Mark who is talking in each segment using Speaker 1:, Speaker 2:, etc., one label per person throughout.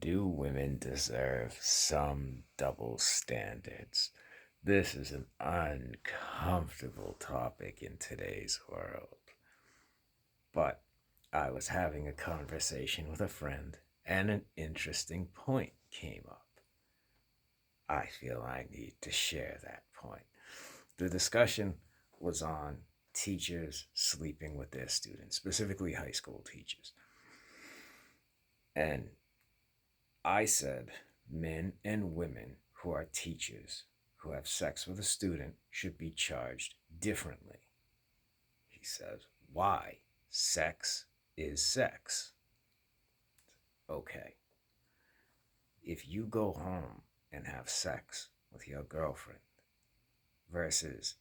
Speaker 1: Do women deserve some double standards? This is an uncomfortable topic in today's world. But I was having a conversation with a friend and an interesting point came up. I feel I need to share that point. The discussion was on teachers sleeping with their students, specifically high school teachers. And I said men and women who are teachers who have sex with a student should be charged differently. He says, why? Sex is sex. Okay. If you go home and have sex with your girlfriend versus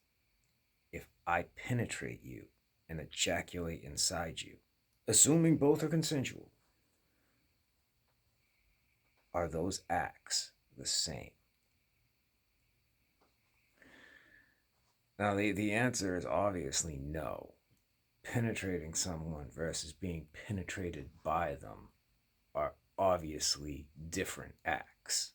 Speaker 1: if I penetrate you and ejaculate inside you, assuming both are consensual, are those acts the same? Now, the answer is obviously no. Penetrating someone versus being penetrated by them are obviously different acts.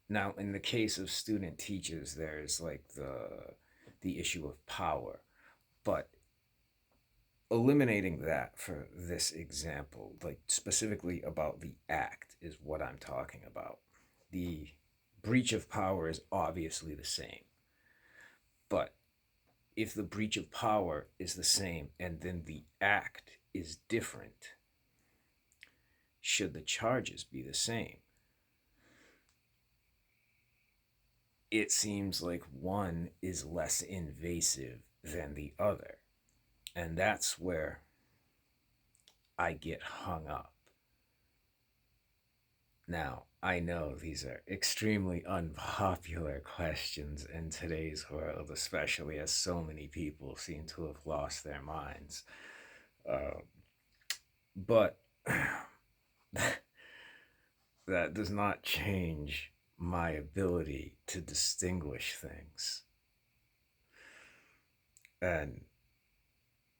Speaker 1: Now, in the case of student teachers, there's like the issue of power, but eliminating that for this example, like specifically about the act, is what I'm talking about. The breach of power is obviously the same, but if the breach of power is the same and then the act is different, should the charges be the same? It seems like one is less invasive than the other. And that's where I get hung up. Now, I know these are extremely unpopular questions in today's world, especially as so many people seem to have lost their minds. Uh, but that does not change my ability to distinguish things. And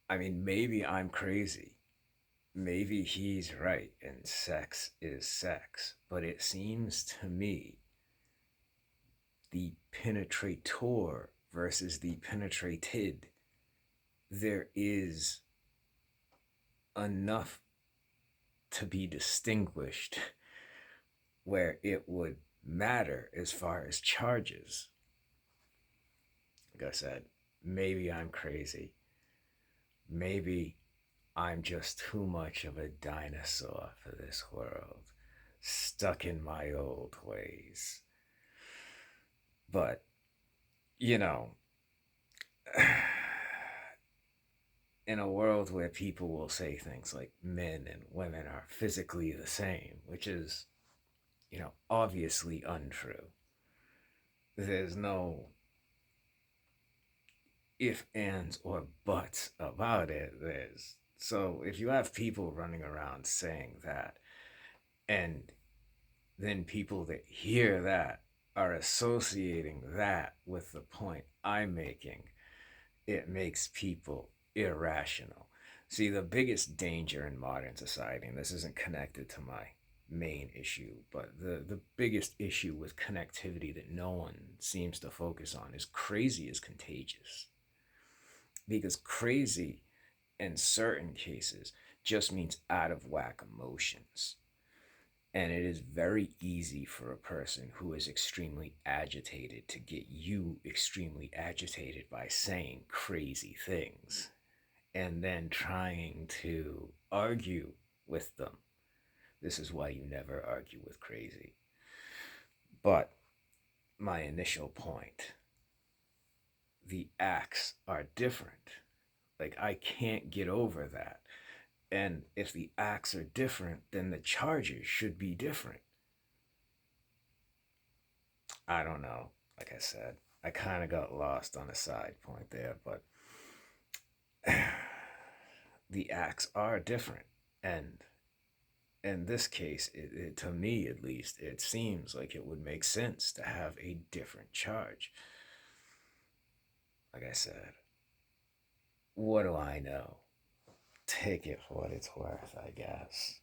Speaker 1: I mean, maybe I'm crazy. Maybe he's right and sex is sex. But it seems to me the penetrator versus the penetrated, there is enough to be distinguished where it would matter as far as charges. Like I said, maybe I'm crazy. Maybe I'm just too much of a dinosaur for this world, stuck in my old ways. But, you know, in a world where people will say things like men and women are physically the same, which is, obviously untrue. There's no if, ands, or buts about it. So if you have people running around saying that, and then people that hear that are associating that with the point I'm making, it makes people irrational. See, the biggest danger in modern society, and this isn't connected to my main issue, but the biggest issue with connectivity that no one seems to focus on is crazy is contagious. Because crazy in certain cases just means out of whack emotions. And it is very easy for a person who is extremely agitated to get you extremely agitated by saying crazy things and then trying to argue with them. This is why you never argue with crazy. But my initial point, the acts are different. Like, I can't get over that. And if the acts are different, then the charges should be different. I don't know. Like I said, I kind of got lost on a side point there, but the acts are different. And in this case, to me at least, it seems like it would make sense to have a different charge. Like I said, what do I know? Take it for what it's worth, I guess.